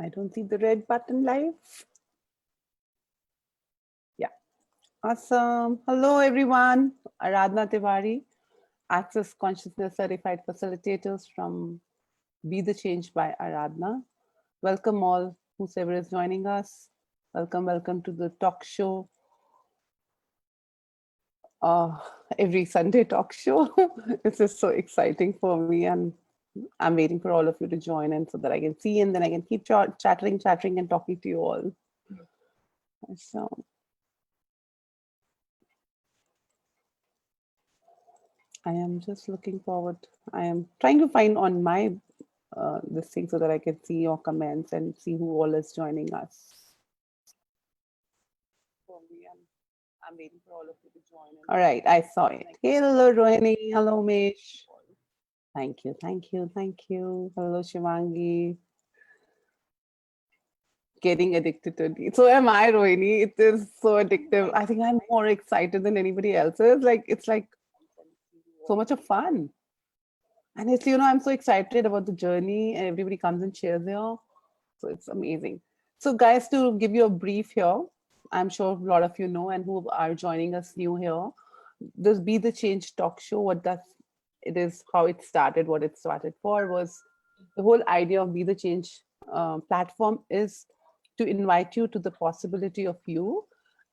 I don't see the red button live. Yeah, awesome. Hello, everyone. Aradhana Tewari, Access Consciousness Certified Facilitators from Be the Change by Aradhana. Welcome all, whosoever is joining us. Welcome to the talk show. Every Sunday talk show. This is so exciting for me, and I'm waiting for all of you to join in so that I can see and then I can keep chattering and talking to you all. So I am just looking forward. I am trying to find on my this thing so that I can see your comments and see who all is joining us. I'm waiting for all of you to join in. All right, I saw it. Hello, Rohini. Hello, Mesh. Thank you. Hello, Shivangi. Getting addicted to it. So am I, Rohini. It is so addictive. I think I'm more excited than anybody else is. It's like so much of fun. And it's, I'm so excited about the journey and everybody comes and shares here. So it's amazing. So guys, to give you a brief here, I'm sure a lot of you know and who are joining us new here, this Be the Change talk show, it is, how it started, what it started for was the whole idea of Be the Change platform is to invite you to the possibility of you.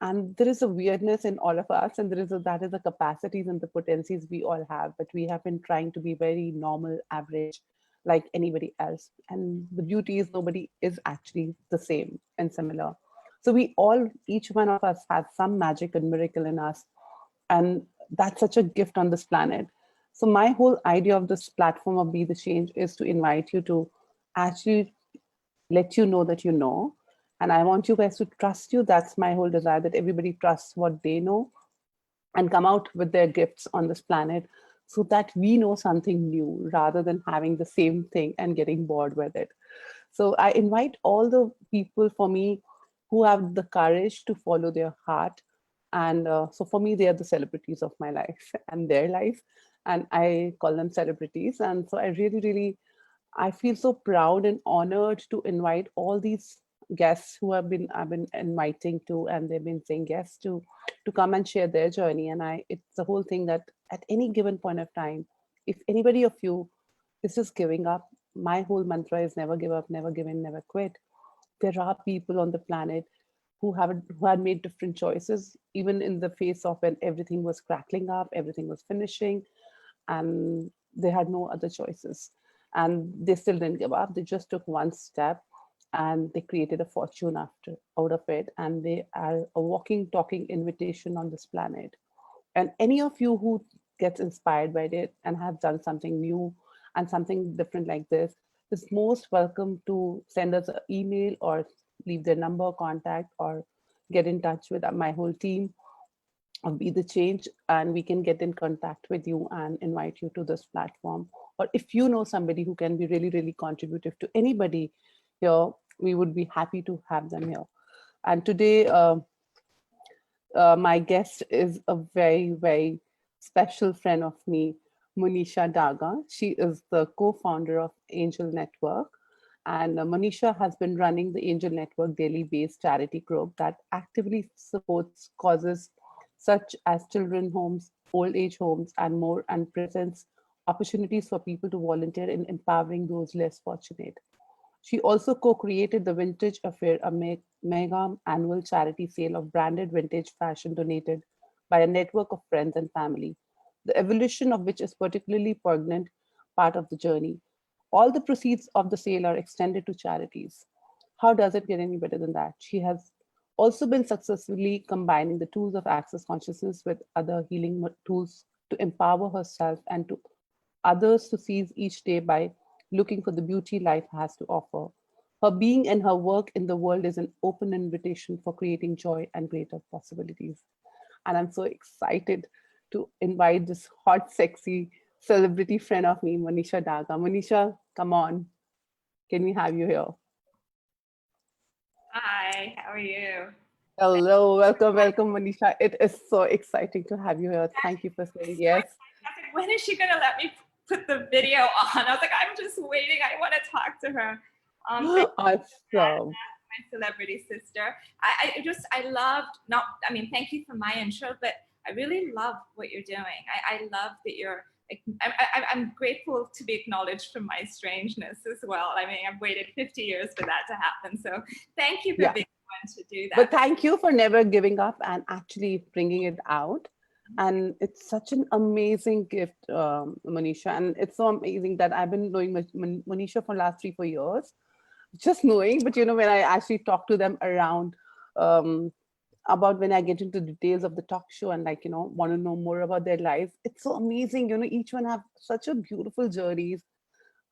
And there is a weirdness in all of us, and that is the capacities and the potencies we all have, but we have been trying to be very normal, average, like anybody else. And the beauty is nobody is actually the same and similar. So each one of us has some magic and miracle in us. And that's such a gift on this planet. So my whole idea of this platform of Be the Change is to invite you to actually let you know that you know. And I want you guys to trust you. That's my whole desire, that everybody trusts what they know and come out with their gifts on this planet so that we know something new rather than having the same thing and getting bored with it. So I invite all the people for me who have the courage to follow their heart. And so for me, they are the celebrities of my life and their life. And I call them celebrities. And so I really, I feel so proud and honored to invite all these guests who I've been inviting to, and they've been saying yes to come and share their journey. And it's the whole thing that at any given point of time, if anybody of you is just giving up, my whole mantra is never give up, never give in, never quit. There are people on the planet who had made different choices, even in the face of when everything was crackling up, everything was finishing, and they had no other choices. And they still didn't give up. They just took one step and they created a fortune out of it. And they are a walking, talking invitation on this planet. And any of you who gets inspired by it and have done something new and something different like this is most welcome to send us an email or leave their number, contact, or get in touch with my whole team of Be the Change, and we can get in contact with you and invite you to this platform. Or if you know somebody who can be really contributive to anybody here, we would be happy to have them here. And today, my guest is a very special friend of me, Monisha Daga. She is the co-founder of Angel Network. And Monisha has been running the Angel Network daily-based charity group that actively supports causes such as children homes, old age homes, and more, and presents opportunities for people to volunteer in empowering those less fortunate. She also co-created the Vintage Affair, a mega annual charity sale of branded vintage fashion donated by a network of friends and family, the evolution of which is particularly poignant part of the journey. All the proceeds of the sale are extended to charities. How does it get any better than that? She has also been successfully combining the tools of access consciousness with other healing tools to empower herself and to others to seize each day by looking for the beauty life has to offer. Her being and her work in the world is an open invitation for creating joy and greater possibilities. And I'm so excited to invite this hot, sexy celebrity friend of me, Monisha Daga. Monisha, come on. Can we have you here? Hi, how are you? Hello, welcome, Monisha. It is so exciting to have you here. Thank you for saying yes. I was like, when is she going to let me put the video on? I was like, I'm just waiting. I want to talk to her. Thank you, Awesome. my celebrity sister. I loved, not, I mean, thank you for my intro, but I really love what you're doing. I love that you're, I'm grateful to be acknowledged for my strangeness as well. I mean, I've waited 50 years for that to happen. So thank you for Yeah. being the one to do But that. thank you for never giving up and actually bringing it out. And it's such an amazing gift, Monisha. And it's so amazing that I've been knowing Monisha for the last 3, 4 years, just knowing. But when I actually talk to them around, um, about when I get into details of the talk show and want to know more about their lives, it's so amazing. Each one have such a beautiful journeys.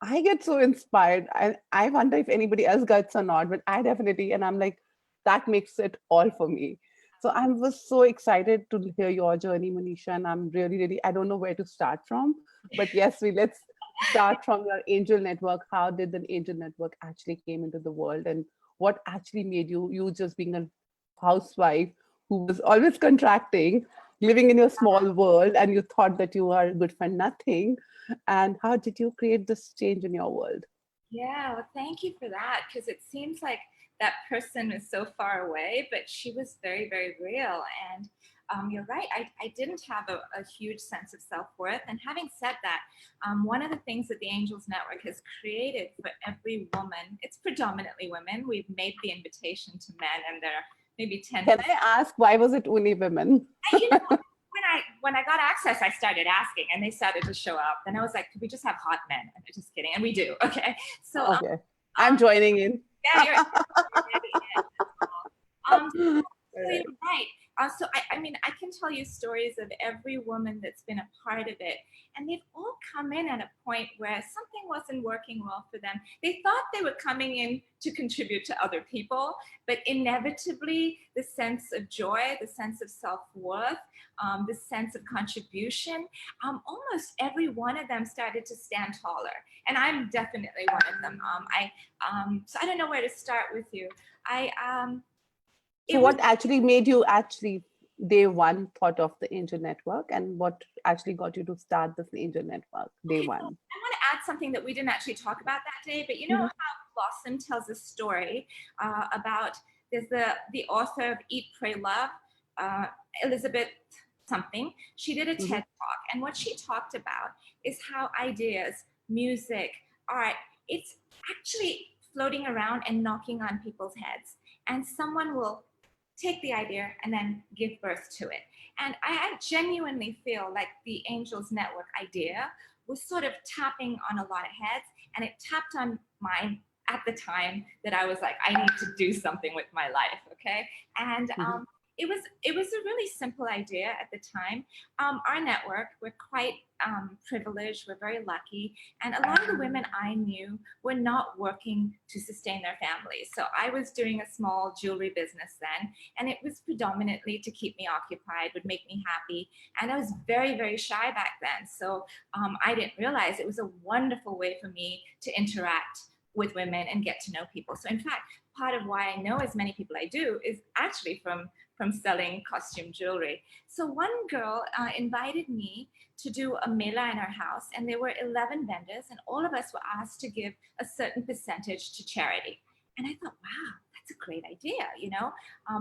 I get so inspired. I wonder if anybody else gets or not, but I definitely, and I'm like, that makes it all for me. So I was so excited to hear your journey, Manisha, and I'm really, really, I don't know where to start from, but yes, let's start from your angel network. How did the angel network actually came into the world, and what actually made you just being a housewife who was always contracting, living in your small world, and you thought that you are good for nothing, and how did you create this change in your world? Yeah, well, thank you for that, because it seems like that person is so far away, but she was very, very real. And you're right, I didn't have a huge sense of self worth. And having said that, one of the things that the Angels Network has created for every woman, it's predominantly women. We've made the invitation to men, and there are maybe 10%. Can I ask why was it only women? You know, when I got access, I started asking, and they started to show up. And I was like, could we just have hot men? And they're just kidding, and we do. Okay, so Okay, I'm joining in. yeah, um, so you're Correct. right. I mean, I can tell you stories of every woman that's been a part of it, and they've all come in at a point where something wasn't working well for them. They thought they were coming in to contribute to other people, but inevitably, the sense of joy, the sense of self-worth, the sense of contribution, almost every one of them started to stand taller, and I'm definitely one of them. So I don't know where to start with you. I So It was what actually made you actually day one thought of the angel network, and what actually got you to start this angel network day okay. So one? I want to add something that we didn't actually talk about that day, but you know Mhm, how Blossom tells a story about there's the author of Eat, Pray, Love, uh, Elizabeth something. She did a mhm, TED talk, and what she talked about is how ideas, music, art, it's actually floating around and knocking on people's heads, and someone will take the idea and then give birth to it. And I genuinely feel like the Angels Network idea was sort of tapping on a lot of heads, and it tapped on mine at the time that I was like, I need to do something with my life. Okay. And mhm. it was a really simple idea at the time. Our network, we're quite privileged, we're very lucky, and a lot of the women I knew were not working to sustain their families. So I was doing a small jewelry business then, and it was predominantly to keep me occupied, would make me happy. And I was very, very shy back then. So I didn't realize it was a wonderful way for me to interact with women and get to know people. So in fact, part of why I know as many people I do is actually from selling costume jewelry. So one girl invited me to do a mela in her house, and there were 11 vendors, and all of us were asked to give a certain percentage to charity. And I thought, wow, that's a great idea.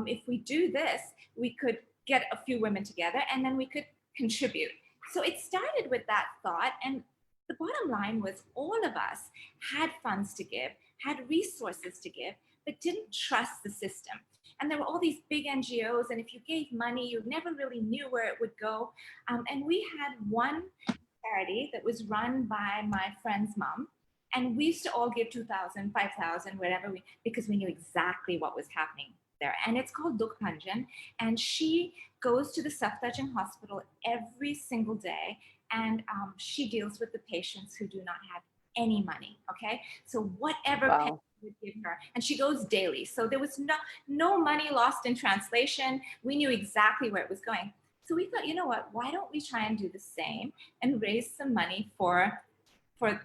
If we do this, we could get a few women together, and then we could contribute. So it started with that thought, and the bottom line was all of us had funds to give, had resources to give, but didn't trust the system. And there were all these big NGOs, and if you gave money, you never really knew where it would go. And we had one charity that was run by my friend's mom, and we used to all give 2,000, 5,000, whatever because we knew exactly what was happening there. And it's called Dukh Panjan, and she goes to the Safdarjung Hospital every single day, and she deals with the patients who do not have any money. Okay, so whatever patient Wow. would give her, and she goes daily. So there was no money lost in translation. We knew exactly where it was going. So we thought, you know what? Why don't we try and do the same and raise some money for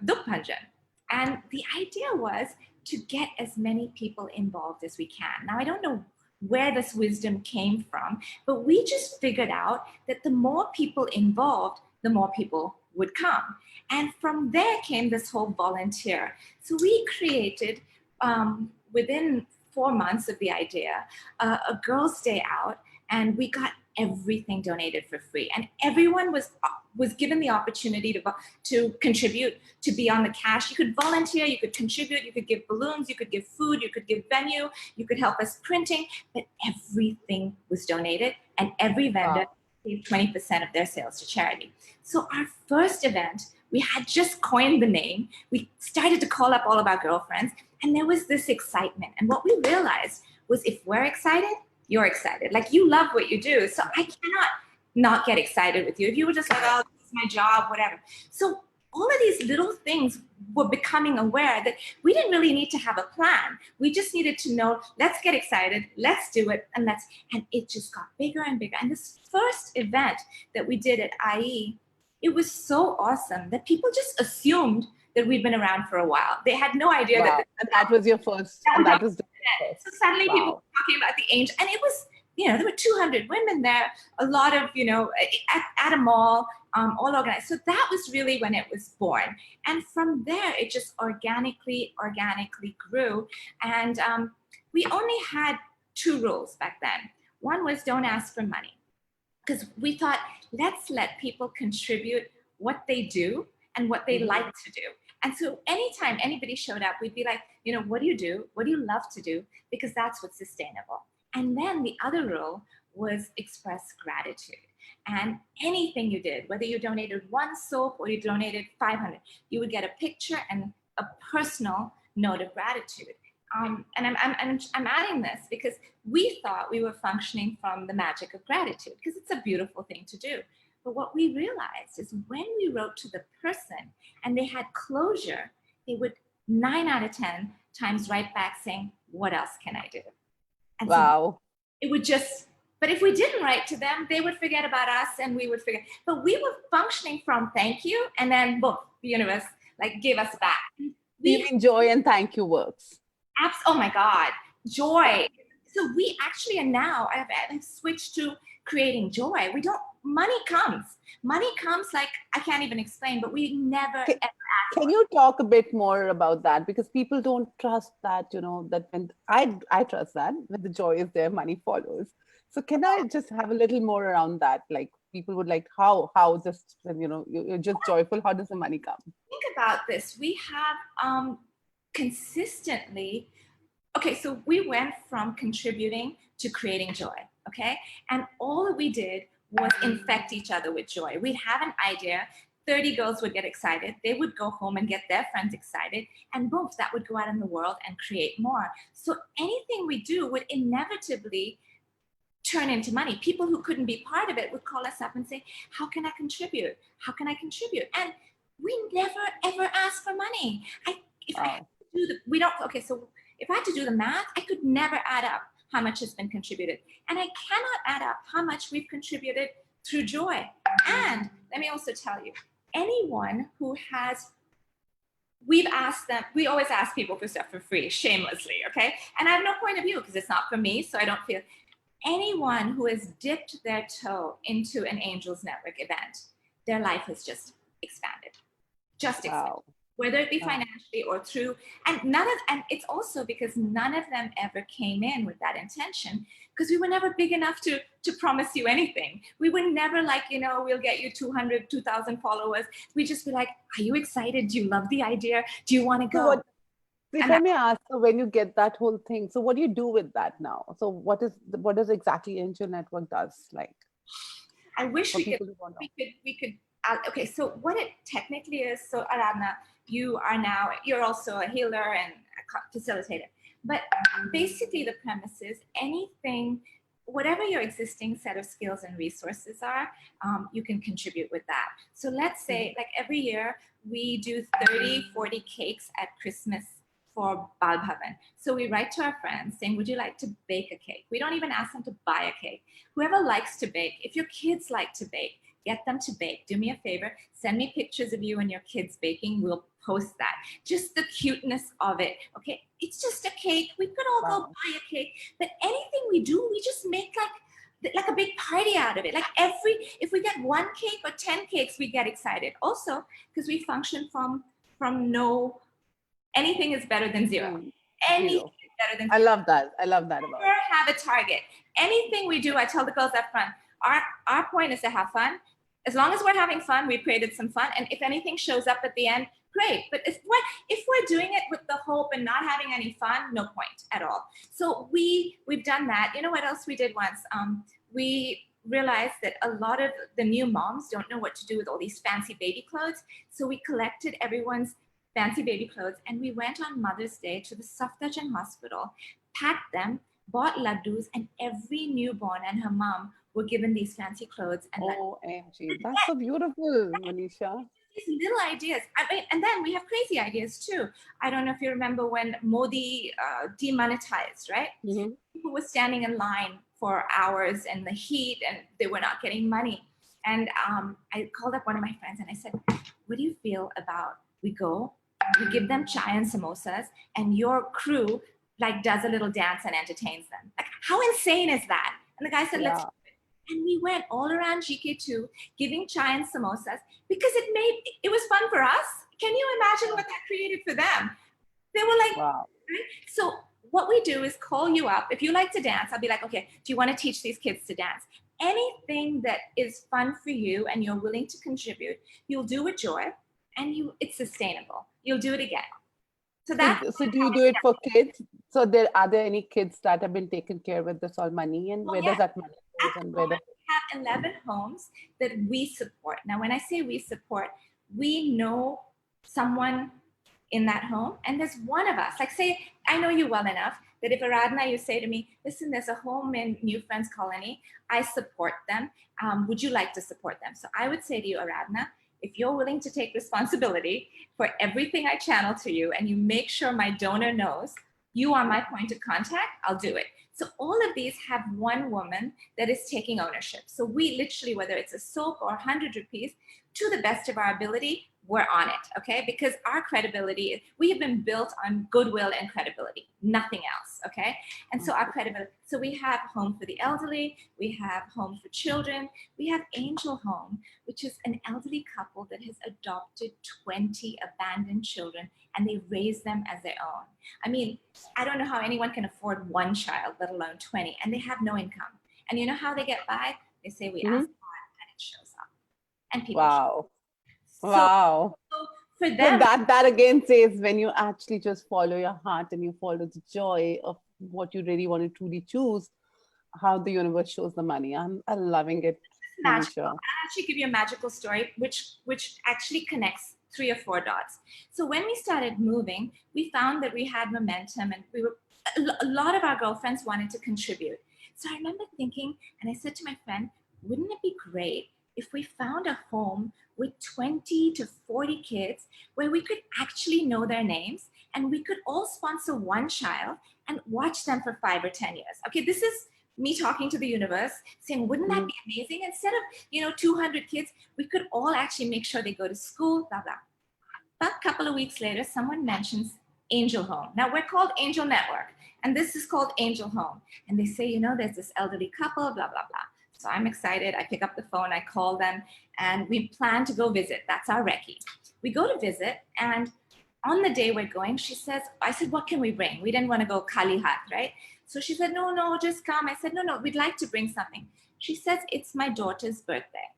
Dukh Panjan? And the idea was to get as many people involved as we can. Now I don't know where this wisdom came from, but we just figured out that the more people involved, the more people would come. And from there came this whole volunteer. So we created within 4 months of the idea, a girls' day out, and we got everything donated for free, and everyone was given the opportunity to contribute, to be on the cash. You could volunteer, you could contribute, you could give balloons, you could give food, you could give venue, you could help us printing, but everything was donated, and every vendor gave 20% of their sales to charity. So our first event, we had just coined the name. We started to call up all of our girlfriends, and there was this excitement. And what we realized was, if we're excited, you're excited. Like, you love what you do. So I cannot not get excited with you. If you were just like, oh, this is my job, whatever. So all of these little things were becoming aware that we didn't really need to have a plan. We just needed to know, let's get excited, let's do it, and it just got bigger and bigger. And this first event that we did at IE, it was so awesome that people just assumed that we've been around for a while. They had no idea that. And that was your first. And that was the first. So suddenly people were talking about the angel, and it was, there were 200 women there, a lot of, at a mall, all organized. So that was really when it was born. And from there, it just organically grew. And we only had 2 rules back then. One was, don't ask for money. Because we thought, let's let people contribute what they do and what they like to do. And so anytime anybody showed up, we'd be like, what do you do? What do you love to do? Because that's what's sustainable. And then the other rule was express gratitude. And anything you did, whether you donated 1 soap or you donated 500, you would get a picture and a personal note of gratitude. And I'm adding this because we thought we were functioning from the magic of gratitude, because it's a beautiful thing to do. But what we realized is, when we wrote to the person and they had closure, they would 9 out of 10 times write back saying, what else can I do? And so it would just, but if we didn't write to them, they would forget about us and we would forget. But we were functioning from thank you, and then boom, the universe gave us back. You mean joy and thank you works? Oh my God, joy. So we actually are now, I've switched to creating joy. Money comes like, I can't even explain, but we never ever ask. Can you talk a bit more about that? Because people don't trust that, that when I trust that when the joy is there, money follows. So can I just have a little more around that? Like, people would like, how just, you're just joyful, how does the money come? Think about this. We have consistently, okay, so we went from contributing to creating joy, okay? And all that we did was infect each other with joy. We'd have an idea, 30 girls would get excited, they would go home and get their friends excited, and boom, that would go out in the world and create more. So anything we do would inevitably turn into money. People who couldn't be part of it would call us up and say, how can I contribute? How can I contribute? And we never, ever ask for money. If I had to do the math, I could never add up how much has been contributed. And I cannot add up how much we've contributed through joy. And let me also tell you, anyone who we always ask people for stuff for free, shamelessly, okay? And I have no point of view because it's not for me, so I don't feel. Anyone who has dipped their toe into an Angels Network event, their life has just expanded. Wow. Whether it be financially or through, and it's also because none of them ever came in with that intention, because we were never big enough to promise you anything. We were never like, we'll get you 200, 2,000 followers. We just be like, are you excited? Do you love the idea? Do you want to go? So if I may ask, so when you get that whole thing, so what do you do with that now? So what does exactly Angel Network does? Like, I wish we could. Okay, so what it technically is, so Aradhana, you're also a healer and a facilitator. But basically the premise is whatever your existing set of skills and resources are, you can contribute with that. So let's say, like, every year we do 30, 40 cakes at Christmas for Bal Bhavan. So we write to our friends saying, would you like to bake a cake? We don't even ask them to buy a cake. Whoever likes to bake, if your kids like to bake, get them to bake. Do me a favor, send me pictures of you and your kids baking. We'll post that. Just the cuteness of it. Okay, it's just a cake. We could all go buy a cake, but anything we do, we just make like a big party out of it. Like if we get 1 cake or 10 cakes, we get excited. Also, because we function from no, anything is better than 0. Anything Zero. is better than I zero. love that. I love that about Never have a target. Anything we do, I tell the girls up front, our point is to have fun. As long as we're having fun, we've created some fun. And if anything shows up at the end, great. But if we're doing it with the hope and not having any fun, no point at all. So we've done that. You know what else we did once? We realized that a lot of the new moms don't know what to do with all these fancy baby clothes. So we collected everyone's fancy baby clothes and we went on Mother's Day to the Safdarjung Hospital, packed them, bought laddus, and every newborn and her mom were given these fancy clothes and laddus. OMG. That's so beautiful, Monisha. These little ideas. I mean, and then we have crazy ideas too. I don't know if you remember when Modi demonetized, right? Mm-hmm. People were standing in line for hours in the heat and they were not getting money. And I called up one of my friends and I said, what do you feel about we go, we give them chai and samosas, and your crew like does a little dance and entertains them? Like, how insane is that? And the guy said, let's Yeah. do it. And we went all around GK2 giving chai and samosas because it was fun for us. Can you imagine what that created for them? They were like, Wow. right? So what we do is call you up. If you like to dance, I'll be like, okay, do you want to teach these kids to dance? Anything that is fun for you and you're willing to contribute, you'll do with joy and it's sustainable. You'll do it again. So that's So do you do it for kids? So are there any kids that have been taken care with this all money, and where does that money goes, at and the where moment, we have 11 homes that we support. Now, when I say we support, we know someone in that home, and there's one of us. Like, say, I know you well enough that if Aradhana, you say to me, listen, there's a home in New Friends Colony, I support them. Would you like to support them? So I would say to you, Aradhana, if you're willing to take responsibility for everything I channel to you and you make sure my donor knows you are my point of contact, I'll do it. So all of these have one woman that is taking ownership. So we literally, whether it's a soap or 100 rupees, to the best of our ability, we're on it, okay? Because our credibility, we have been built on goodwill and credibility, nothing else, okay? And so our credibility, so we have home for the elderly, we have home for children, we have Angel Home, which is an elderly couple that has adopted 20 abandoned children and they raise them as their own. I mean, I don't know how anyone can afford one child, let alone 20, and they have no income. And you know how they get by? They say, we ask God and it shows up. And people Wow. so, Wow. so for So them, that again says, when you actually just follow your heart and you follow the joy of what you really want to truly choose, how the universe shows the money. I'm loving it, it's magical. Monisha. I'll actually give you a magical story, which actually connects 3 or 4 dots. So when we started moving, we found that we had momentum, and a lot of our girlfriends wanted to contribute. So I remember thinking, and I said to my friend, wouldn't it be great if we found a home with 20 to 40 kids where we could actually know their names and we could all sponsor one child and watch them for 5 or 10 years? Okay, this is me talking to the universe saying, wouldn't that be amazing? Instead of 200 kids, we could all actually make sure they go to school, blah blah. But a couple of weeks later, someone mentions Angel Home. Now we're called Angel Network, and this is called Angel Home. And they say, there's this elderly couple, blah blah blah. So I'm excited. I pick up the phone, I call them, and we plan to go visit. That's our recce. We go to visit, and on the day we're going, I said, what can we bring? We didn't want to go Kali Hat, right? So she said, no, just come. I said, no, we'd like to bring something. She says, it's my daughter's birthday.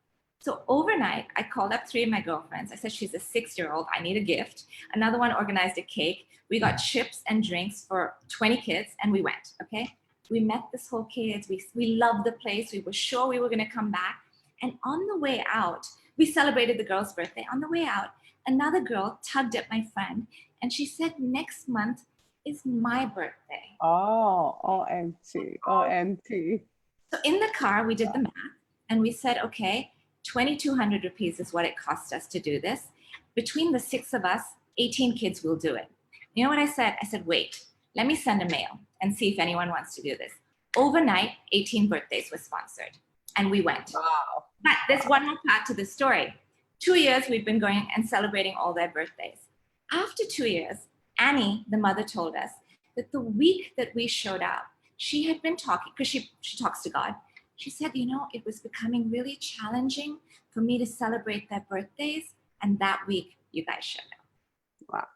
So overnight, I called up 3 of my girlfriends. I said, she's a 6-year-old. I need a gift. Another one organized a cake. We got chips and drinks for 20 kids, and we went, okay? We met this whole kids. We loved the place. We were sure we were going to come back. And on the way out, we celebrated the girl's birthday. On the way out, another girl tugged at my friend, and she said, next month is my birthday. Oh, OMG. OMG. So in the car, we did the math, and we said, okay, 2,200 rupees is what it cost us to do this. Between the 6 of us, 18 kids will do it. You know what I said? I said, wait, let me send a mail and see if anyone wants to do this. Overnight, 18 birthdays were sponsored, and we went. Wow. But there's one more part to the story. 2 years we've been going and celebrating all their birthdays. After 2 years, Annie, the mother, told us that the week that we showed up, she had been talking, because she talks to God. She said, it was becoming really challenging for me to celebrate their birthdays. And that week, you guys showed up. Wow.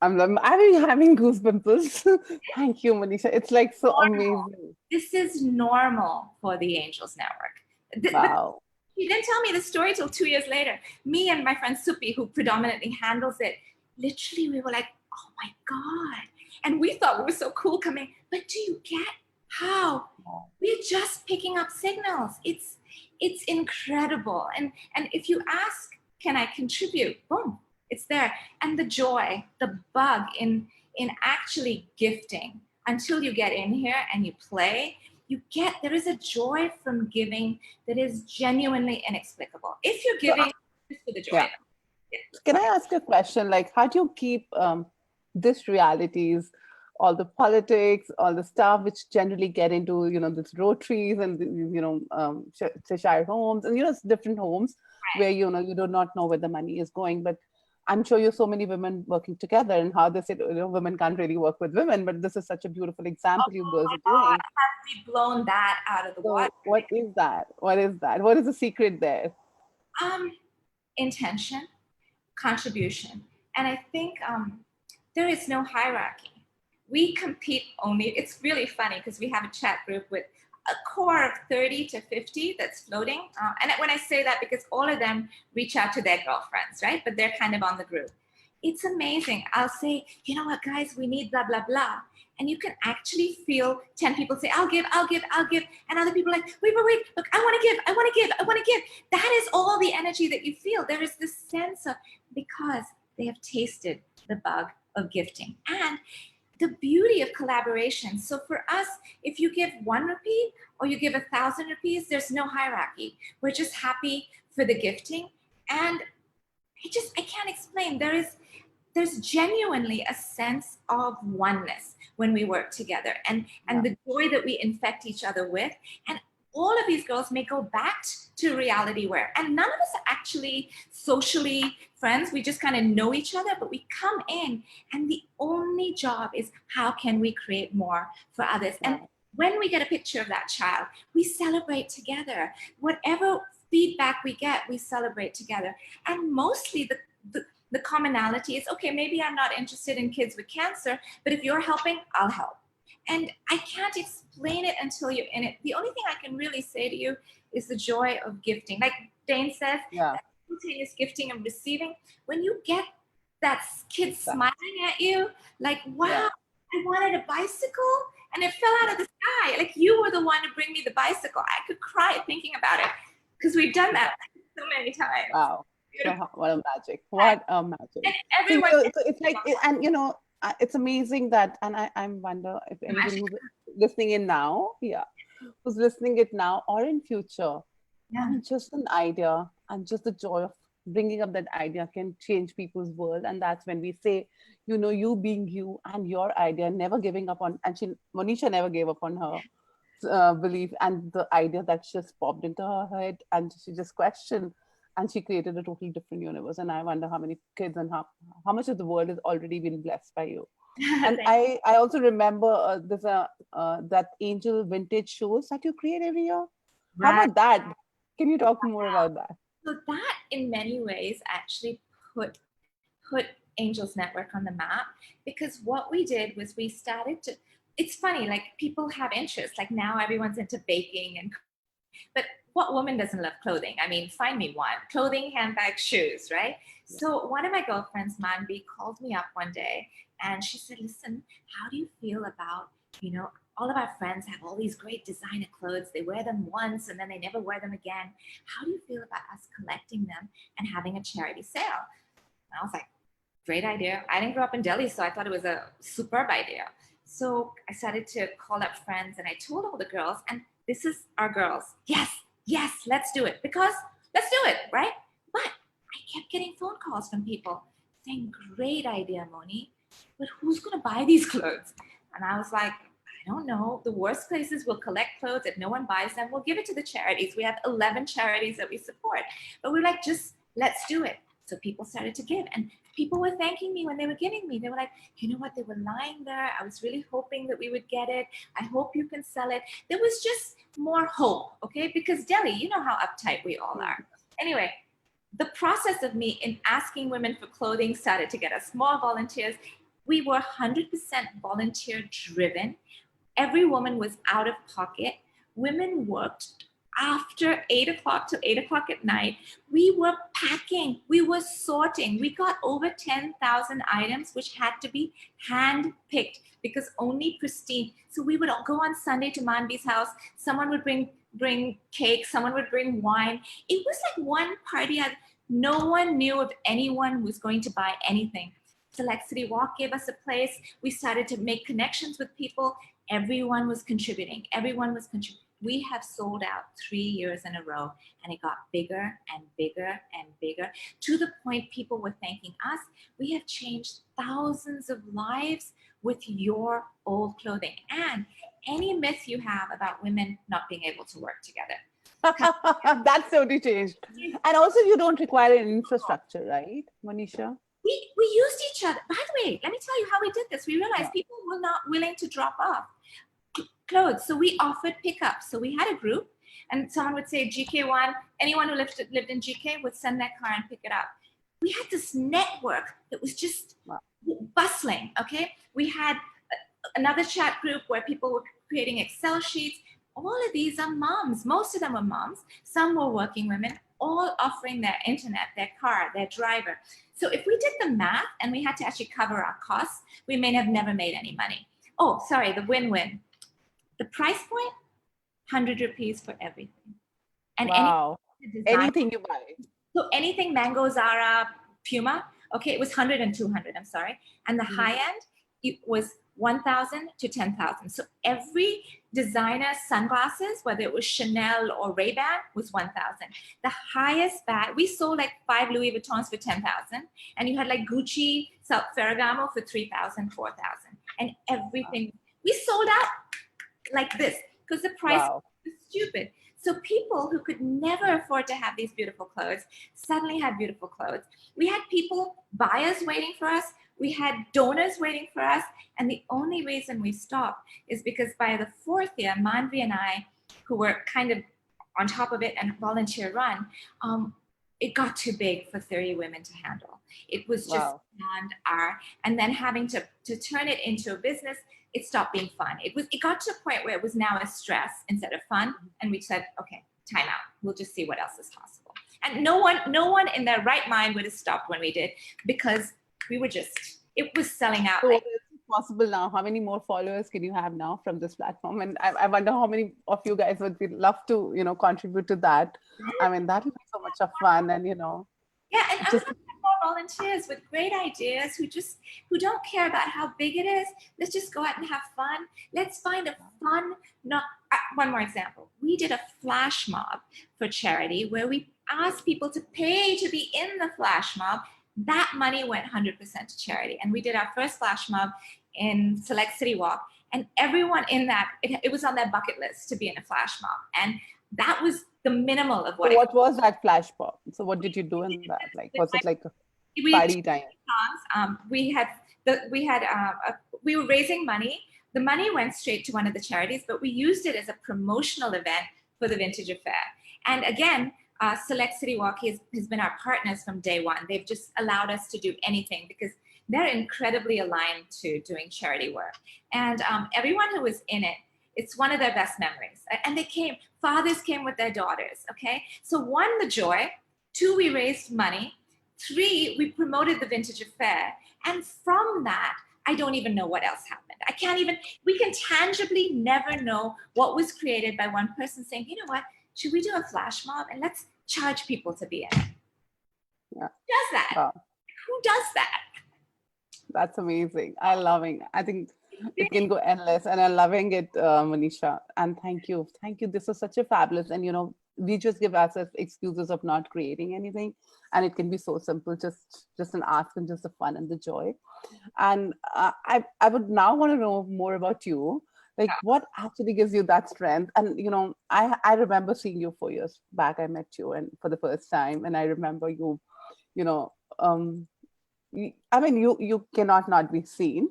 I'm having goosebumps. Thank you, Monisha. It's like so Normal. amazing. This is normal for the Angels Network. But Wow. she didn't tell me the story till 2 years later. Me and my friend Supi, who predominantly handles it, literally we were like, oh my God. And we thought we were so cool coming, but do you get how we're just picking up signals? It's incredible. And if you ask, can I contribute? Boom, it's there. And the joy, the bug in actually gifting until you get in here and you play, there is a joy from giving that is genuinely inexplicable. If you're So, giving just for the joy. yeah. Can I ask a question? Like, how do you keep this realities, all the politics, all the stuff which generally get into, this Rotaries and, Cheshire homes and, different homes where, you do not know where the money is going. But I'm sure you so many women working together and how they say, women can't really work with women. But this is such a beautiful example you girls are doing. Have we blown that out of the water? So what is that? What is that? What is the secret there? Um, Intention, contribution. And I think there is no hierarchy. We compete only, it's really funny because we have a chat group with a core of 30 to 50 that's floating. And when I say that, because all of them reach out to their girlfriends, right? But they're kind of on the group. It's amazing. I'll say, you know what, guys, we need blah, blah, blah. And you can actually feel 10 people say, I'll give, I'll give, I'll give. And other people are like, wait, wait, wait, look, I want to give, I want to give, I want to give. That is all the energy that you feel. There is this sense of, because they have tasted the bug of gifting. And the beauty of collaboration. So for us, if you give 1 rupee or you give 1,000 rupees, there's no hierarchy. We're just happy for the gifting. And I can't explain. There's genuinely a sense of oneness when we work together and the joy that we infect each other with. And all of these girls may go back to reality wear. And none of us are actually socially friends. We just kind of know each other, but we come in and the only job is how can we create more for others? And when we get a picture of that child, we celebrate together. Whatever feedback we get, we celebrate together. And mostly the commonality is, okay, maybe I'm not interested in kids with cancer, but if you're helping, I'll help. And I can't explain it until you're in it. The only thing I can really say to you is the joy of gifting. Like Dane says, spontaneous gifting and receiving. When you get that kid smiling at you, like, wow, I wanted a bicycle and it fell out of the sky. Like you were the one to bring me the bicycle. I could cry thinking about it because we've done that so many times. Wow. What a magic. What a magic. And everyone, so it's like, and it's amazing that, and I wonder if anybody who's listening in now, who's listening it now or in future, I mean, just an idea and just the joy of bringing up that idea can change people's world. And that's when we say, you being you and your idea, never giving up on, and Monisha never gave up on her belief and the idea that just popped into her head and she just questioned and she created a totally different universe. And I wonder how many kids and how much of the world has already been blessed by you. And I also remember there's that angel vintage shows that you create every year. How about that? Can you talk more about that? So that in many ways actually put Angels Network on the map, because what we did was we started to, it's funny, like people have interests, like now everyone's into baking and, but what woman doesn't love clothing? I mean, find me one. Clothing, handbags, shoes, right? So one of my girlfriends, Manvi, called me up one day and she said, listen, how do you feel about, all of our friends have all these great designer clothes. They wear them once and then they never wear them again. How do you feel about us collecting them and having a charity sale? And I was like, great idea. I didn't grow up in Delhi, so I thought it was a superb idea. So I started to call up friends and I told all the girls, and this is our girls. Yes, let's do it, because let's do it, right? But I kept getting phone calls from people saying, great idea, Moni, but who's going to buy these clothes? And I was like, I don't know. The worst places will collect clothes. If no one buys them, we'll give it to the charities. We have 11 charities that we support. But we're like, just let's do it. So people started to give. And people were thanking me when they were giving me. They were like, you know what? They were lying there. I was really hoping that we would get it. I hope you can sell it. There was just more hope, okay? Because Delhi, you know how uptight we all are. Anyway, the process of me in asking women for clothing started to get us more volunteers. We were 100% volunteer driven. Every woman was out of pocket. Women worked after 8 o'clock to 8 o'clock at night. We were packing, we were sorting. We got over 10,000 items, which had to be hand picked because only pristine. So we would all go on Sunday to Manvi's house. Someone would bring cake, someone would bring wine. It was like one party. No one knew if anyone was going to buy anything. Select City Walk gave us a place. We started to make connections with people. Everyone was contributing. Everyone was contributing. We have sold out 3 years in a row, and it got bigger and bigger and bigger to the point people were thanking us. We have changed thousands of lives with your old clothing. And any myth you have about women not being able to work together. That's totally changed. And also, you don't require an infrastructure, right, Monisha? We used each other. By the way, let me tell you how we did this. We realized people were not willing to drop off clothes. So we offered pickups. So we had a group, and someone would say GK1, anyone who lived in GK would send their car and pick it up. We had this network that was just bustling, okay? We had another chat group where people were creating Excel sheets. All of these are moms. Most of them were moms. Some were working women, all offering their internet, their car, their driver. So if we did the math and we had to actually cover our costs, we may have never made any money. Oh, sorry, the win-win. The price point, 100 rupees for everything. And wow. Anything you buy. So anything Mango, Zara, Puma, okay, it was 100 and 200, I'm sorry. And the high end, it was 1,000 to 10,000. So every designer sunglasses, whether it was Chanel or Ray-Ban, was 1,000. The highest bag, we sold like 5 Louis Vuittons for 10,000, and you had like Gucci, South Ferragamo for 3,000, 4,000, and everything. We sold out like this because the price was stupid. So people who could never afford to have these beautiful clothes suddenly had beautiful clothes. We had people, buyers waiting for us. We had donors waiting for us. And the only reason we stopped is because by the 4th year, Manvi and I, who were kind of on top of it and volunteer run, it got too big for 30 women to handle. It was just beyond our, and then having to turn it into a business, it stopped being fun. It got to a point where it was now a stress instead of fun. And we said, okay, time out. We'll just see what else is possible. And no one in their right mind would have stopped when we did, because we were just, it was selling out. So what is possible now? How many more followers can you have now from this platform? And I wonder how many of you guys would love to, contribute to that. I mean, that would be so much of fun, and Yeah, and just more volunteers with great ideas who don't care about how big it is. Let's just go out and have fun. Let's find a fun, one more example. We did a flash mob for charity where we asked people to pay to be in the flash mob. That money went 100% to charity. And we did our first flash mob in Select City Walk. And everyone in that, it was on their bucket list to be in a flash mob. And that was the minimal of what. So what was that flash mob? So what did you do in that? Like, was it like a party time? We were raising money. The money went straight to one of the charities, but we used it as a promotional event for the Vintage Affair. And again, Select City Walk has been our partners from day one. They've just allowed us to do anything because they're incredibly aligned to doing charity work. And everyone who was in it, it's one of their best memories. And fathers came with their daughters, okay? So 1, the joy. 2, we raised money. 3, we promoted the Vintage Affair. And from that, I don't even know what else happened. We can tangibly never know what was created by one person saying, you know what, should we do a flash mob and let's charge people to be in it? Yeah. Who does that? Wow. Who does that? That's amazing. I loving. I think it can go endless, and I'm loving it, Monisha. And thank you. This is such a fabulous, and we just give ourselves excuses of not creating anything, and it can be so simple, just an ask and just the fun and the joy. And I would now want to know more about you. Like, what actually gives you that strength? And I remember seeing you 4 years back. I met you and for the first time, and I remember you. I mean, you cannot not be seen,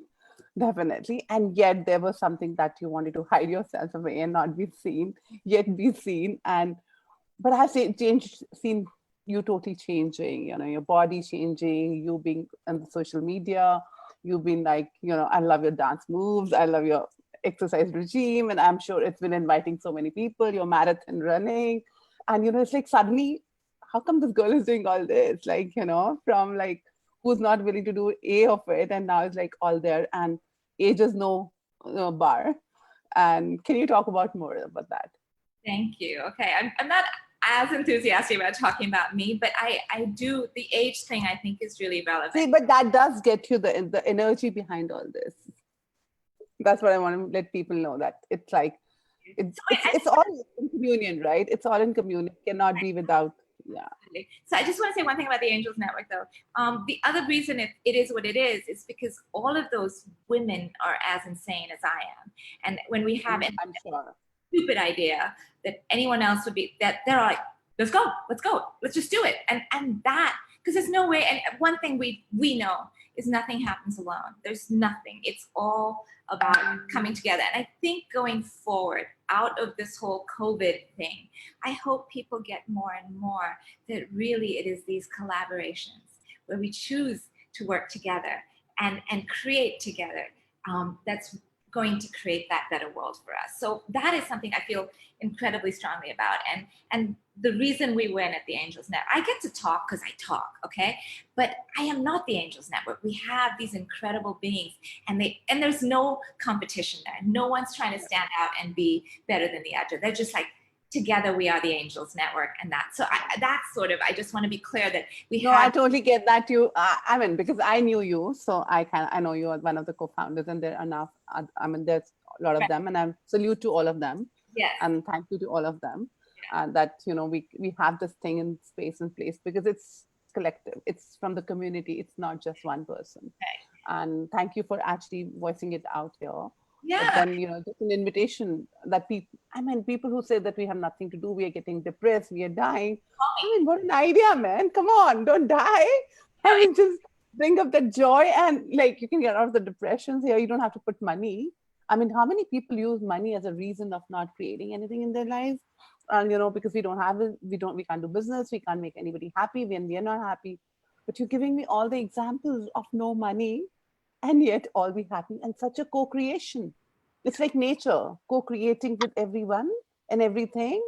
definitely. And yet there was something that you wanted to hide yourself away and not be seen, yet be seen. But I've seen you totally changing, your body changing, you being on the social media, you've been like, I love your dance moves, I love your exercise regime, and I'm sure it's been inviting so many people, your marathon running. And it's like suddenly, how come this girl is doing all this? Like, from like who's not willing to do a of it, and now it's like all there, and age is no bar. And can you talk about more about that? Thank you. Okay, I'm not as enthusiastic about talking about me, but I do, the age thing I think is really relevant. See, but that does get you the energy behind all this. That's what I want to let people know, that it's like it's all in communion, right? It's all in communion. It cannot be without. Yeah. So I just want to say one thing about the Angels Network, though. The other reason it is what it is because all of those women are as insane as I am. And when we have I'm sure. stupid idea that anyone else would be, that they're like, let's go, let's just do it. And that, because there's no way, and one thing we know is nothing happens alone. There's nothing. It's all about coming together. And I think going forward, out of this whole COVID thing, I hope people get more and more that really it is these collaborations where we choose to work together and create together. That's going to create that better world for us. So that is something I feel incredibly strongly about. And the reason we win at the Angels Net, I get to talk because I talk, okay? But I am not the Angels Network. We have these incredible beings, and there's no competition there. No one's trying to stand out and be better than the other. They're just like, together we are the Angels Network, and that. So that's sort of, I just want to be clear that I totally get that. I mean, because I knew you, so I know you are one of the co-founders, and there are enough. I mean, there's a lot of them, and I salute to all of them. Yes. And thank you to all of them. Yeah. That we have this thing in space and place because it's collective. It's from the community. It's not just one person. Okay. And thank you for actually voicing it out here. Yeah. But then, just an invitation that people who say that we have nothing to do, we are getting depressed, we are dying. I mean, what an idea, man. Come on, don't die. I mean, just bring up the joy, and like you can get out of the depressions here. You don't have to put money. I mean, how many people use money as a reason of not creating anything in their lives? And, because we don't have it, we can't do business, we can't make anybody happy when we are not happy. But you're giving me all the examples of no money, and yet all be happy, and such a co-creation. It's like nature co-creating with everyone and everything.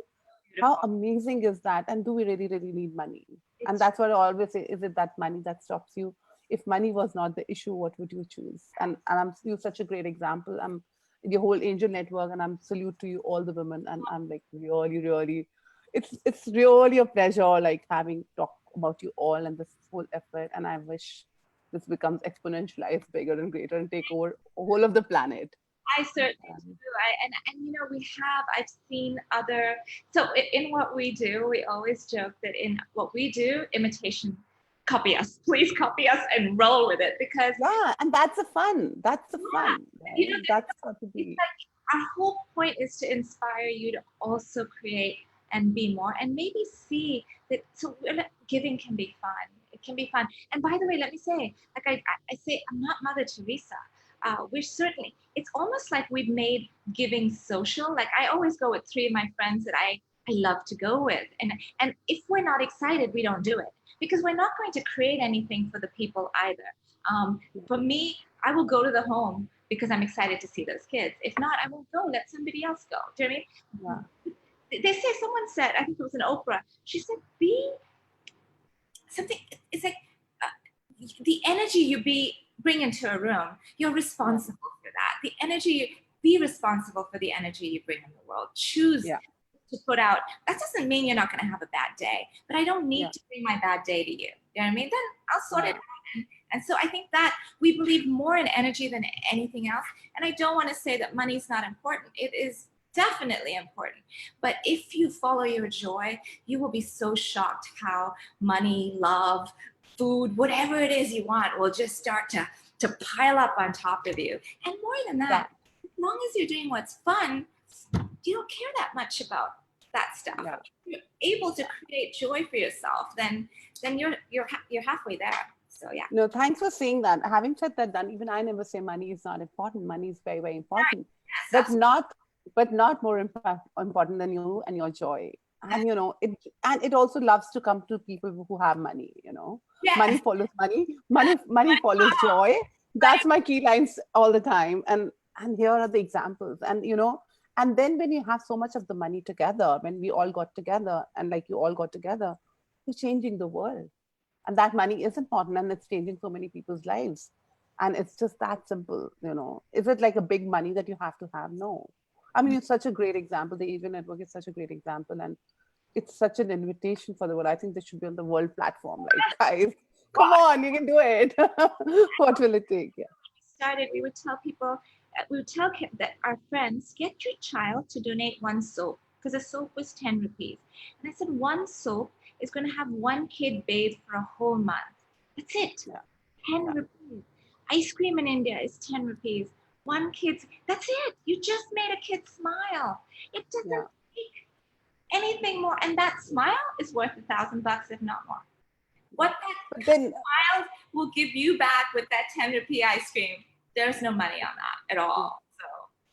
Beautiful. How amazing is that? And do we really, really need money? And that's what I always say, is it that money that stops you? If money was not the issue, what would you choose? And you're such a great example. I'm the whole Angel Network, and I'm salute to you, all the women. And I'm like, really, really, it's really a pleasure, like having talked about you all and this whole effort. And I wish this becomes exponentialized, bigger and greater, and take over the whole of the planet. I certainly do. I've seen other, so in what we do, we always joke that in what we do, imitation, copy us, please copy us and roll with it, because and that's the fun. That's the fun. Right? That's what to be. Like, our whole point is to inspire you to also create and be more, and maybe see that. So giving can be fun. It can be fun. And by the way, let me say, like I say, I'm not Mother Teresa. We're certainly, it's almost like we've made giving social. Like I always go with 3 of my friends that I love to go with. And if we're not excited, we don't do it, because we're not going to create anything for the people either. For me, I will go to the home because I'm excited to see those kids. If not, I won't go, let somebody else go. Do you know what I mean? Yeah. They say, someone said, I think it was an Oprah, she said, be something, it's like the energy you bring into a room, you're responsible for that. The energy, be responsible for the energy you bring in the world. Choose to put out. That doesn't mean you're not going to have a bad day, but I don't need to bring my bad day to you. You know what I mean? Then I'll sort it out. And so I think that we believe more in energy than anything else. And I don't want to say that money is not important. It is definitely important. But if you follow your joy, you will be so shocked how money, love, food, whatever it is you want, will just start to pile up on top of you. And more than that, as long as you're doing what's fun, you don't care that much about that stuff. Yeah. If you're able to create joy for yourself, then you're halfway there. So yeah. No, thanks for saying that. Having said that, then even I never say money is not important. Money is very, very important, yes, but not more important than you and your joy. And it also loves to come to people who have money. Yes. Money follows money. Money follows joy. That's my key lines all the time. And here are the examples. And and then when you have so much of the money together, when we all got together, and like you all got together, you're changing the world. And that money is important, and it's changing so many people's lives. And it's just that simple. Is it like a big money that you have to have? No. I mean, it's such a great example. The Asian Network is such a great example. And it's such an invitation for the world. I think they should be on the world platform. Like, guys, Well, come on, you can do it. What will it take? Yeah. started, we would tell people, we would tell that our friends, get your child to donate one soap because a soap was 10 rupees. And I said, one soap is going to have one kid bathe for a whole month. That's it. Yeah. 10 Yeah. rupees. Ice cream in India is 10 rupees. One kid's, that's it. You just made a kid smile. It doesn't Yeah. take anything more. And that smile is worth $1,000, if not more. What that But then, child will give you back with that 10 rupee ice cream, there's no money on that at all.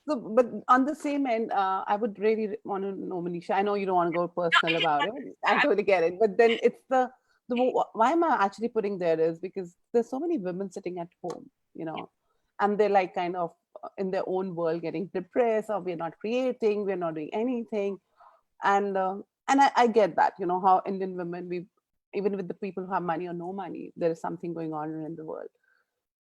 but on the same end, I would really want to know, Manisha. I know you don't want to go personal about it. I totally get it. But then it's why am I actually putting there is because there's so many women sitting at home, and they're like kind of in their own world getting depressed, or we're not creating, we're not doing anything. And I get that, how Indian women, we even with the people who have money or no money, there is something going on in the world.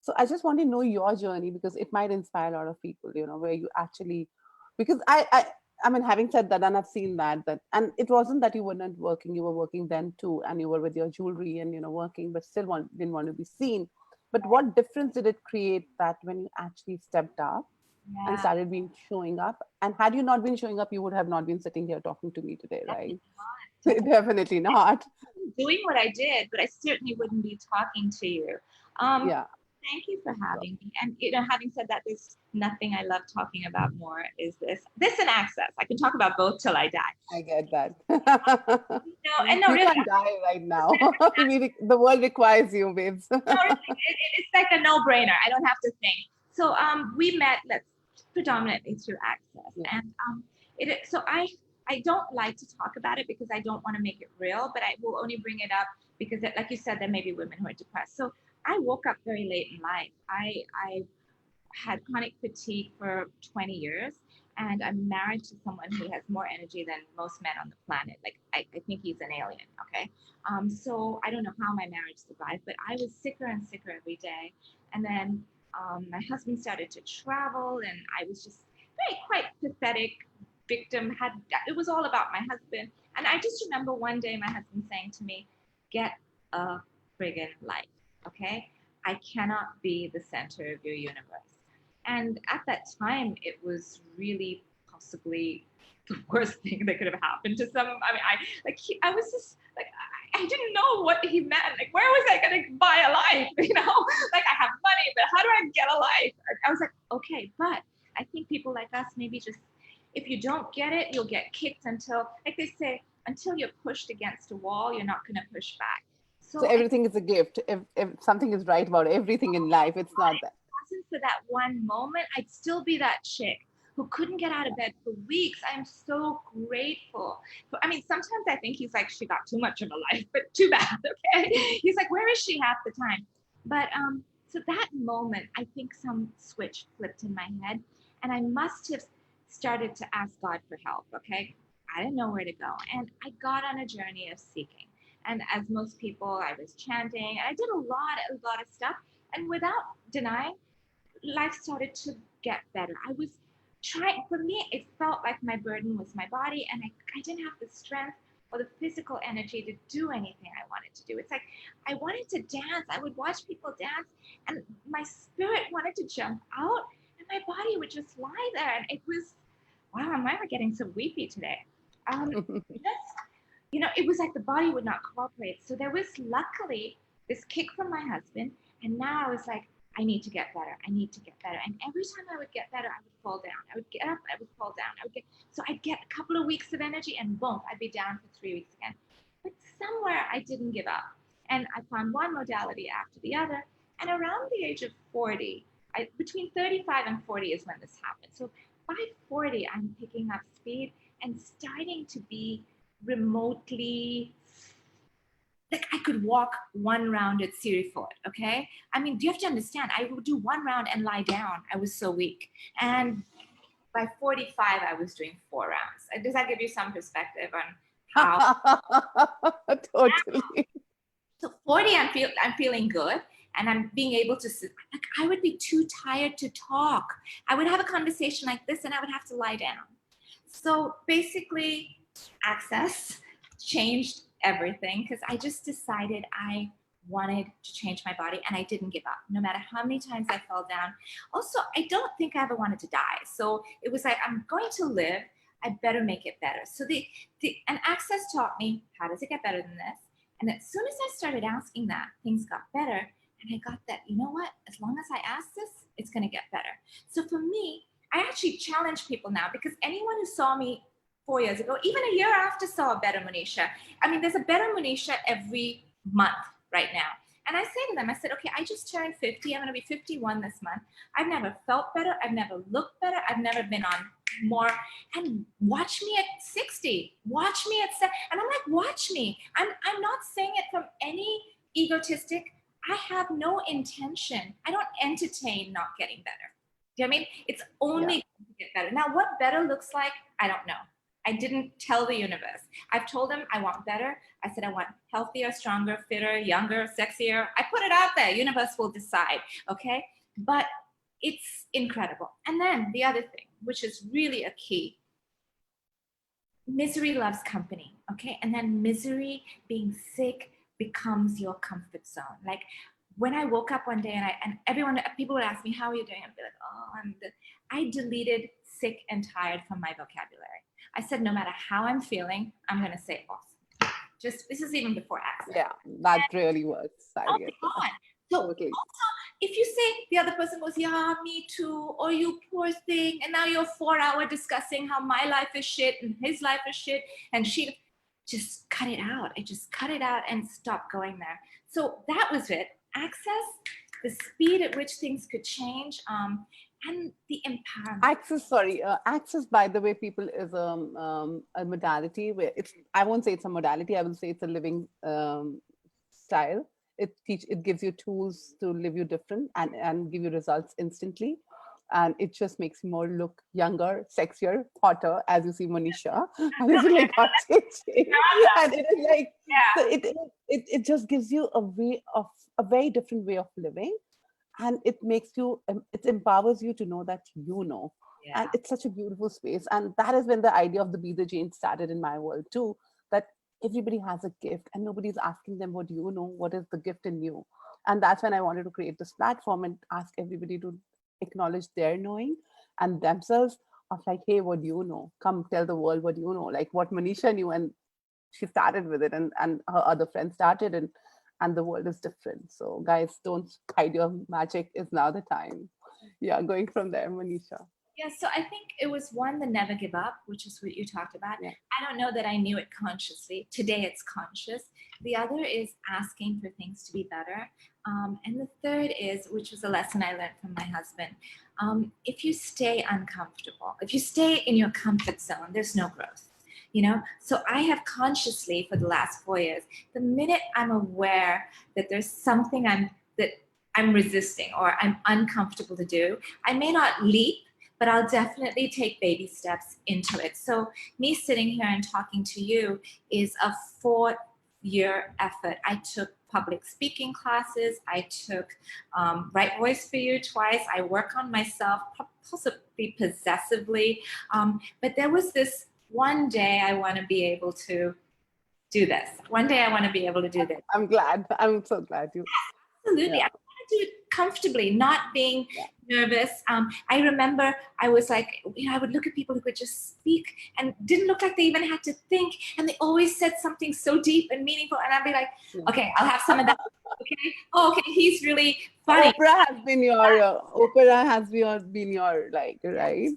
So I just want to know your journey because it might inspire a lot of people, where you actually, because I mean, having said that, and I've seen that, and it wasn't that you were not working, you were working then too, and you were with your jewelry and, working, but still didn't want to be seen. But what difference did it create that when you actually stepped up and Yeah, started being showing up? And had you not been showing up, you would have not been sitting here talking to me today, right? definitely not. Definitely Definitely not. doing what I did, but I certainly wouldn't be talking to you. Um, Yeah. Thank you for having me. And having said that, there's nothing I love talking about more is this and access. I can talk about both till I die. I get that. And no, You really, can't die right now. The world requires you, babes. no, it's like a no-brainer. I don't have to think. So we met predominantly through access, Yeah. and so I don't like to talk about it because I don't want to make it real, but I will only bring it up because, like you said, there may be women who are depressed. So I woke up very late in life. I had chronic fatigue for 20 years, and I'm married to someone who has more energy than most men on the planet. Like I think he's an alien. Okay, so I don't know how my marriage survived, but I was sicker and sicker every day. And then my husband started to travel, and I was just very quite pathetic victim. It was all about my husband, and I just remember one day my husband saying to me, "Get a friggin' life, okay? I cannot be the center of your universe." And at that time, it was really possibly the worst thing that could have happened to some. I mean, I was just like, I didn't know what he meant. Like, where was I going to buy a life? Like I have money, but how do I get a life? I was like, okay, but I think people like us maybe just, if you don't get it, you'll get kicked until, like they say, until you're pushed against a wall, you're not going to push back. So So I everything is a gift. If something is right about everything in life, it's not that. wasn't for that one moment, I'd still be that chick who couldn't get out of bed for weeks. I'm so grateful. I mean, sometimes I think he's like, she got too much of a life, but too bad. Okay. He's like, where is she half the time? But so that moment, I think some switch flipped in my head, and I must have started to ask God for help. Okay. I didn't know where to go. And I got on a journey of seeking. And as most people, I was chanting, and I did a lot of stuff. And without denying, life started to get better. I was trying, for me, it felt like my burden was my body, and I didn't have the strength or the physical energy to do anything I wanted to do. It's like I wanted to dance. I would watch people dance, and my spirit wanted to jump out, and my body would just lie there. And it was, wow, I'm really getting so weepy today. Just, it was like the body would not cooperate. So there was luckily this kick from my husband, and now I was like, I need to get better. I need to get better. And every time I would get better, I would fall down. I would get up, I would fall down. So I'd get a couple of weeks of energy, and boom, I'd be down for 3 weeks again. But somewhere I didn't give up. And I found one modality after the other. And around the age of 40, between 35 and 40 is when this happened. So by 40, I'm picking up speed and starting to be remotely like I could walk one round at Siri Fort, okay? I mean, do you have to understand? I would do one round and lie down. I was so weak. And by 45, I was doing 4 rounds. Does that give you some perspective on how? Totally. So 40, I'm feeling good, and I'm being able to sit. Like I would be too tired to talk. I would have a conversation like this, and I would have to lie down. So basically, access changed everything because I just decided I wanted to change my body, and I didn't give up no matter how many times I fell down. Also, I don't think I ever wanted to die, so it was like I'm going to live. I better make it better. So and access taught me, how does it get better than this? And as soon as I started asking that, things got better. And I got that, you know what? As long as I ask this, it's going to get better. So for me, I actually challenge people now because anyone who saw me 4 years ago, even a year after, saw a better Monisha. I mean, there's a better Monisha every month right now. And I say to them, I said, okay, I just turned 50. I'm going to be 51 this month. I've never felt better. I've never looked better. I've never been on more. And watch me at 60. Watch me at 7. And I'm like, watch me. I'm not saying it from any egotistic. I have no intention. I don't entertain not getting better. Do you know what I mean? It's only to get better. Now, what better looks like, I don't know. I didn't tell the universe. I've told them I want better. I said I want healthier, stronger, fitter, younger, sexier. I put it out there. Universe will decide, okay? But it's incredible. And then the other thing, which is really a key, misery loves company, okay? And then misery, being sick, becomes your comfort zone. Like when I woke up one day and people would ask me, how are you doing? I'd be like, oh, I deleted sick and tired from my vocabulary. I said, no matter how I'm feeling, I'm going to say awesome. Just, this is even before access. Yeah, that really works. I Oh get my that. God. So Totally. also, if you say the other person goes, yeah, me too, or you poor thing, and now you're 4 hours discussing how my life is shit and his life is shit, and just cut it out. I just cut it out and stop going there. So that was it. Access, the speed at which things could change, and the empowerment. Access, by the way, people, is a modality where I won't say it's a modality, I will say it's a living style. It gives you tools to live you different and give you results instantly. And it just makes you more look younger, sexier, hotter, as you see Monisha. And it's like hot changing. And it is like, so it just gives you a very different way of living. And it makes you, it empowers you to know that you know. And it's such a beautiful space. And that is when the idea of the Be the Jane started in my world too, that everybody has a gift and nobody's asking them, what do you know? What is the gift in you? And that's when I wanted to create this platform and ask everybody to acknowledge their knowing and themselves, of like, hey, what do you know? Come tell the world what you know, like what Monisha knew. And she started with it, and her other friends started, and the world is different. So guys, don't hide your magic. Is now the time. Yeah, going from there, Monisha. Yeah, so I think it was one, the never give up, which is what you talked about. Yeah. I don't know that I knew it consciously. Today it's conscious. The other is asking for things to be better. And the third is, which was a lesson I learned from my husband, if you stay uncomfortable, if you stay in your comfort zone, there's no growth. You know, so I have consciously for the last 4 years, the minute I'm aware that there's something I'm resisting or I'm uncomfortable to do, I may not leap, but I'll definitely take baby steps into it. So me sitting here and talking to you is a 4-year effort. I took public speaking classes. I took Right Voice for You twice. I work on myself, possibly possessively. But there was this one day I want to be able to do this. One day I want to be able to do this. I'm glad. I'm so glad you. Absolutely. Yeah. I want to do it comfortably, not being nervous. I remember I was like, you know, I would look at people who could just speak and didn't look like they even had to think. And they always said something so deep and meaningful. And I'd be like, okay, I'll have some of that. Okay. Oh, okay. He's really funny. Oprah has been your like, right,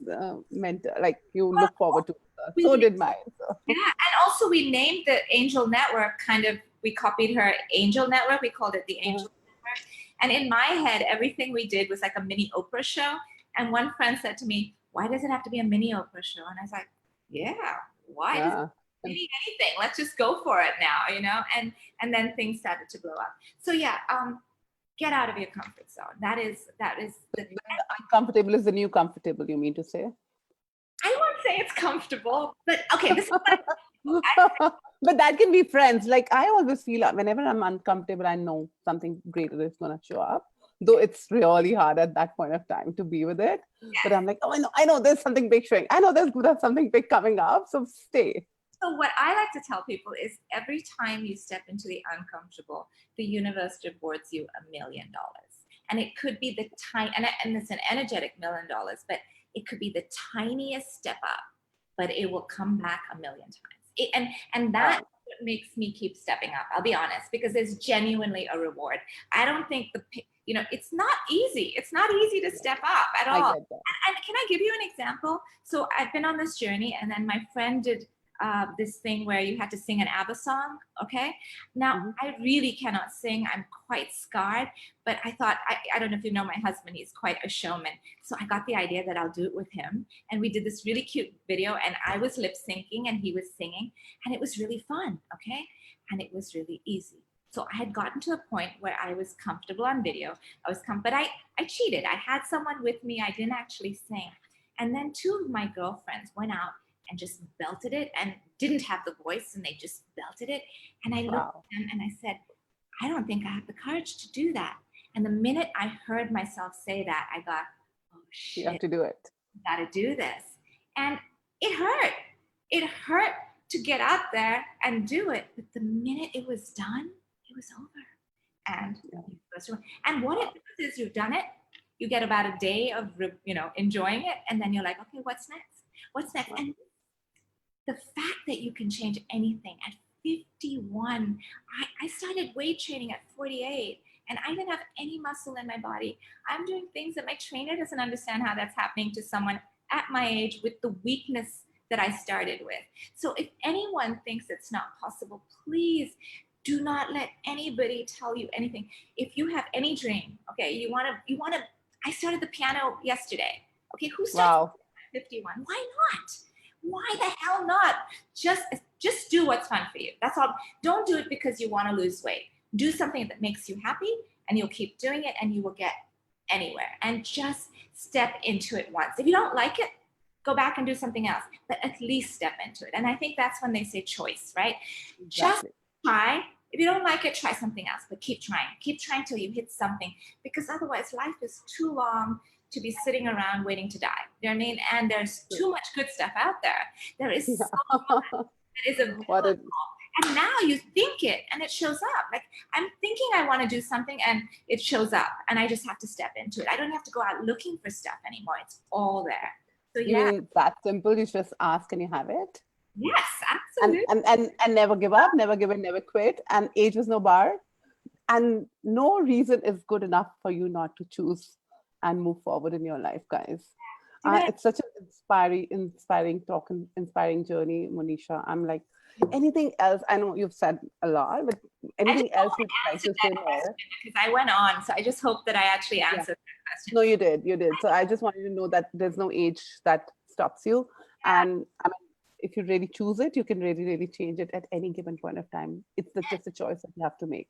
mentor, like you look forward to her. So did mine. So. Yeah, and also we named the Angel Network we copied her Angel Network. We called it the Angel Network. And in my head, everything we did was like a mini Oprah show. And one friend said to me, why does it have to be a mini Oprah show? And I was like, yeah, why? Yeah. maybe anything. Let's just go for it now, you know? And then things started to blow up. So yeah, get out of your comfort zone. That is the Uncomfortable is the new comfortable, you mean to say? I won't say it's comfortable, but okay, this is what But that can be friends. Like I always feel whenever I'm uncomfortable, I know something greater is going to show up. Though it's really hard at that point of time to be with it. But I'm like, oh, I know there's something big showing. I know there's something big coming up. So stay. So what I like to tell people is every time you step into the uncomfortable, the universe rewards you $1 million. And it could be the and it's an energetic $1 million, but it could be the tiniest step up, but it will come back 1 million times. And that's what makes me keep stepping up. I'll be honest, because there's genuinely a reward. I don't think it's not easy. It's not easy to step up at all. And can I give you an example? So I've been on this journey, and then my friend did this thing where you had to sing an ABBA song. Okay. Now I really cannot sing. I'm quite scarred, but I thought, I don't know if you know my husband, he's quite a showman. So I got the idea that I'll do it with him. And we did this really cute video, and I was lip syncing and he was singing, and it was really fun. Okay. And it was really easy. So I had gotten to a point where I was comfortable on video. But I cheated. I had someone with me. I didn't actually sing. And then 2 of my girlfriends went out and just belted it and didn't have the voice, and they just belted it. And I looked at them and I said, I don't think I have the courage to do that. And the minute I heard myself say that, I got, oh shit, you have to do it. I gotta do this. And it hurt. It hurt to get out there and do it. But the minute it was done, it was over. And what it does is you've done it. You get about a day of enjoying it, and then you're like, okay, what's next? What's next? And the fact that you can change anything at 51, I started weight training at 48, and I didn't have any muscle in my body. I'm doing things that my trainer doesn't understand how that's happening to someone at my age with the weakness that I started with. So if anyone thinks it's not possible, please do not let anybody tell you anything. If you have any dream, okay, you want to, I started the piano yesterday. Okay, who starts at 51? Why not? Why the hell not? Just do what's fun for you. That's all. Don't do it because you want to lose weight. Do something that makes you happy, and you'll keep doing it, and you will get anywhere. And just step into it once. If you don't like it, go back and do something else, but at least step into it. And I think that's when they say choice, right? Exactly. Just try. If you don't like it, try something else, but keep trying. Keep trying till you hit something, because otherwise life is too long to be sitting around waiting to die. You know what I mean? And there's too much good stuff out there. There is so much that is available. And now you think it and it shows up. Like, I'm thinking I want to do something and it shows up, and I just have to step into it. I don't have to go out looking for stuff anymore. It's all there. So yeah. It's that simple. You just ask and you have it. Yes, absolutely. And never give up, never give in, never quit. And age is no bar. And no reason is good enough for you not to choose and move forward in your life, guys. It's such an inspiring talk and inspiring journey, Monisha. I'm like, anything else? I know you've said a lot, but anything else you'd like to say more? Because I went on, so I just hope that I actually answered that question. No, you did. So I just wanted to know that there's no age that stops you. And I mean, if you really choose it, you can really, really change it at any given point of time. It's just a choice that you have to make.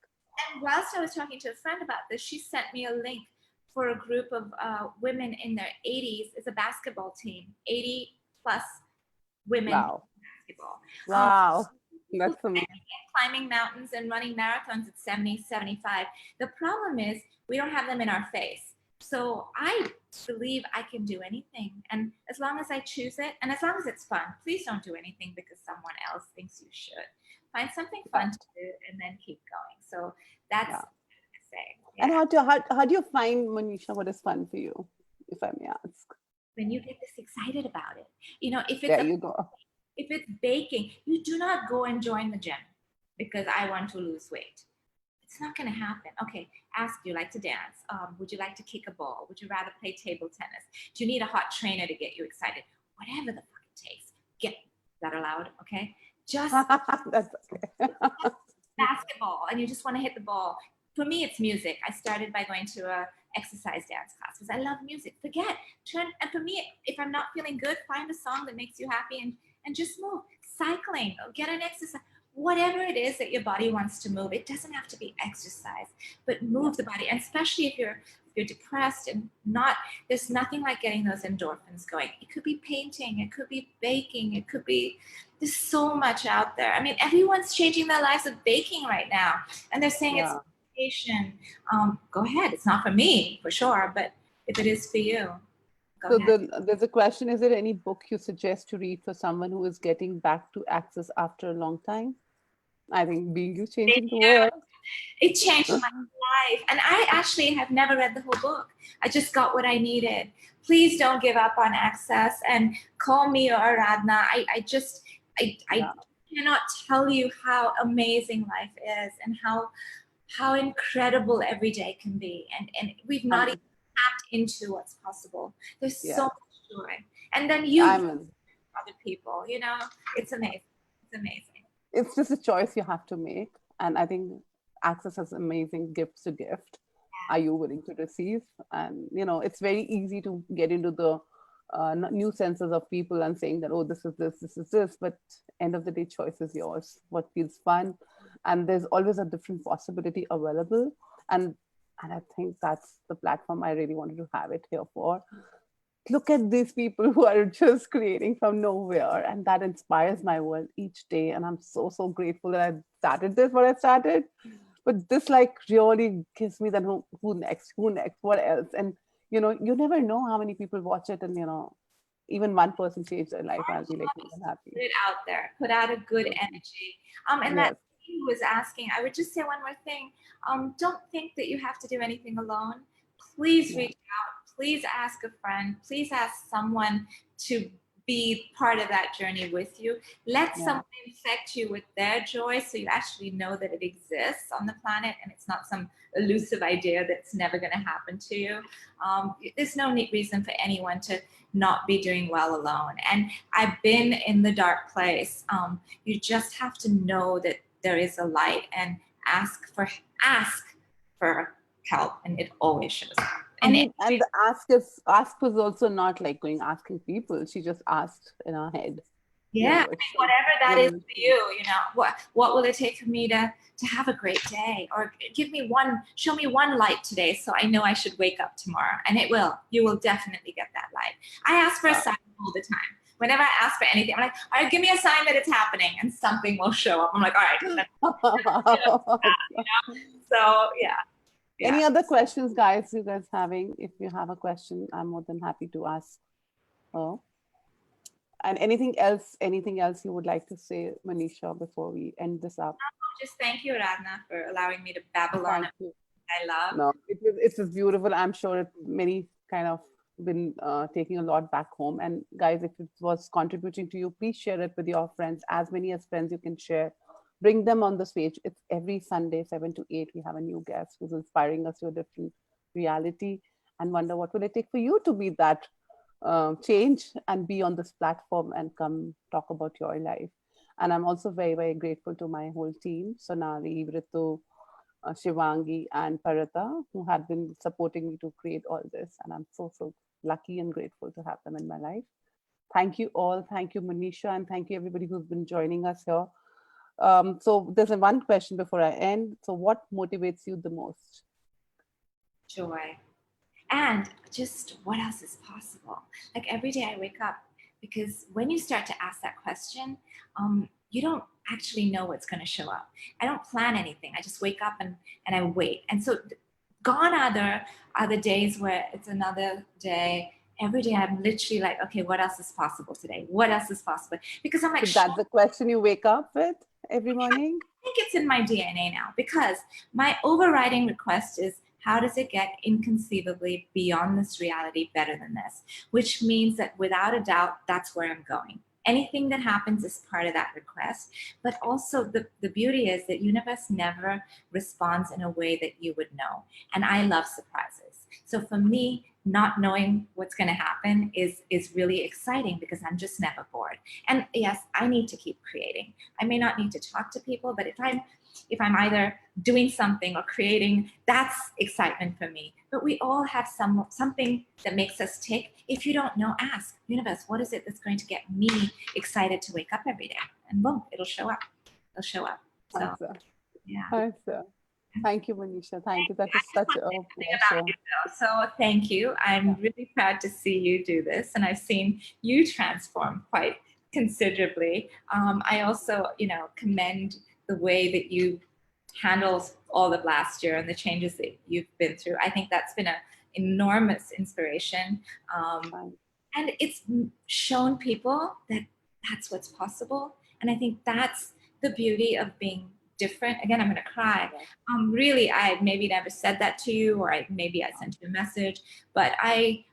And whilst I was talking to a friend about this, she sent me a link for a group of women in their 80s. It's a basketball team, 80 plus women in basketball. Wow. That's amazing. Climbing mountains and running marathons at 70, 75. The problem is we don't have them in our face. So I believe I can do anything. And as long as I choose it, and as long as it's fun, please don't do anything because someone else thinks you should. Find something fun to do and then keep going. So that's what I say. Yeah. And how do you find, Monisha, what is fun for you, if I may ask? When you get this excited about it. You know, if it's baking, you do not go and join the gym because I want to lose weight. It's not going to happen. Okay, ask, do you like to dance? Would you like to kick a ball? Would you rather play table tennis? Do you need a hot trainer to get you excited? Whatever the fuck it takes. Is that allowed? Okay. Just that's okay. basketball, and you just want to hit the ball. For me, it's music. I started by going to a exercise dance class because I love music. And for me, if I'm not feeling good, find a song that makes you happy and just move. cycling, or get an exercise, whatever it is that your body wants to move. It doesn't have to be exercise, but move the body. And especially if you're depressed and not, there's nothing like getting those endorphins going. It could be painting, it could be baking, it could be, there's so much out there. I mean, everyone's changing their lives with baking right now, and they're saying it's meditation. Go ahead. It's not for me, for sure, but if it is for you, go ahead. There's a question: is there any book you suggest to read for someone who is getting back to access after a long time? I think being you changing the world. It changed my life. And I actually have never read the whole book. I just got what I needed. Please don't give up on access, and call me or Aradhana. I cannot tell you how amazing life is, and how incredible every day can be. And we've not even tapped into what's possible. There's so much joy. And then you other people, you know, it's amazing. It's amazing. It's just a choice you have to make. And I think access has amazing gifts to gift. Are you willing to receive? And, you know, it's very easy to get into the new senses of people and saying that, oh, this is this, this is this. But end of the day, choice is yours. What feels fun. And there's always a different possibility available. And I think that's the platform I really wanted to have it here for. Look at these people who are just creating from nowhere, and that inspires my world each day. And I'm so grateful that I started this, what I started. But this like really gives me that who next, what else? And you know, you never know how many people watch it, and you know, even one person changed their life, I'll be like happy. Put it out there, put out a good energy. And that who was asking, I would just say one more thing. Don't think that you have to do anything alone. Please reach out. Please ask a friend. Please ask someone to be part of that journey with you. Let someone infect you with their joy, so you actually know that it exists on the planet and it's not some elusive idea that's never going to happen to you. There's no reason for anyone to not be doing well alone. And I've been in the dark place. You just have to know that there is a light, and ask for help, and it always shows up. And the ask was also not like going asking people. She just asked in her head. Yeah, whatever that is for you, you know, what will it take for me to have a great day? Or show me one light today, so I know I should wake up tomorrow. And you will definitely get that light. I ask for a sign all the time. Whenever I ask for anything, I'm like, all right, give me a sign that it's happening, and something will show up. I'm like, all right. You know? So yeah. Any other questions, guys, you guys having? If you have a question, I'm more than happy to ask. And anything else you would like to say, Monisha, before we end this up? Just thank you, Aradhana, for allowing me to babble on. I love. No, it's just beautiful. I'm sure many kind of been taking a lot back home. And guys, if it was contributing to you, please share it with your friends, as many as friends you can share. Bring them on the stage. It's every Sunday, 7 to 8. We have a new guest who's inspiring us to a different reality, and wonder what will it take for you to be that change and be on this platform and come talk about your life. And I'm also very grateful to my whole team, Sonali, Vritu, Shivangi, and Parata, who had been supporting me to create all this. And I'm so lucky and grateful to have them in my life. Thank you all. Thank you, Monisha, and thank you everybody who's been joining us here. So there's one question before I end. So what motivates you the most? Joy. And just what else is possible? Like every day I wake up, because when you start to ask that question, you don't actually know what's going to show up. I don't plan anything. I just wake up and I wait. And so gone are the days where it's another day. Every day I'm literally like, okay, what else is possible today? What else is possible? Because I'm like, so that's the question you wake up with every morning? I think it's in my DNA now, because my overriding request is, how does it get inconceivably beyond this reality better than this? Which means that without a doubt, that's where I'm going. Anything that happens is part of that request. But also the beauty is that universe never responds in a way that you would know. And I love surprises. So for me, not knowing what's going to happen is really exciting, because I'm just never bored. And yes, I need to keep creating. I may not need to talk to people, but if I'm either doing something or creating, that's excitement for me. but we all have something that makes us tick. If you don't know, ask universe, what is it that's going to get me excited to wake up every day? And boom, it'll show up. It'll show up. So Awesome. yeah. Awesome. Thank you, Monisha. Thank you. That I was just such want a to say something pleasure. about you, though. So thank you. I'm really proud to see you do this, and I've seen you transform quite considerably. I also, commend the way that you handled all of last year and the changes that you've been through. I think that's been an enormous inspiration, Thank and it's shown people that that's what's possible. And I think that's the beauty of being different. Again, I'm going to cry. Really, I maybe never said that to you, or maybe I sent you a message, but I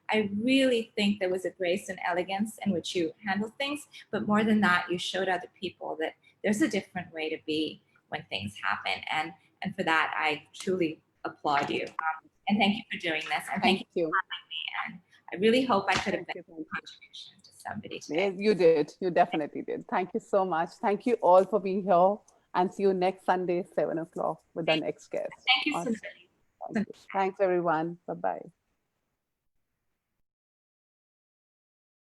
really think there was a grace and elegance in which you handled things. But more than that, you showed other people that there's a different way to be when things happen. And for that, I truly applaud you. And thank you for doing this. And thank you you. for having me. And I really hope I could have Thank been you. a contribution to somebody Yeah, today. you did. You definitely did. Thank you so much. Thank you all for being here. And see you next Sunday, 7 o'clock, with our next guest. Thank you, Awesome. Sunil. Thank you. Thanks, everyone. Bye bye.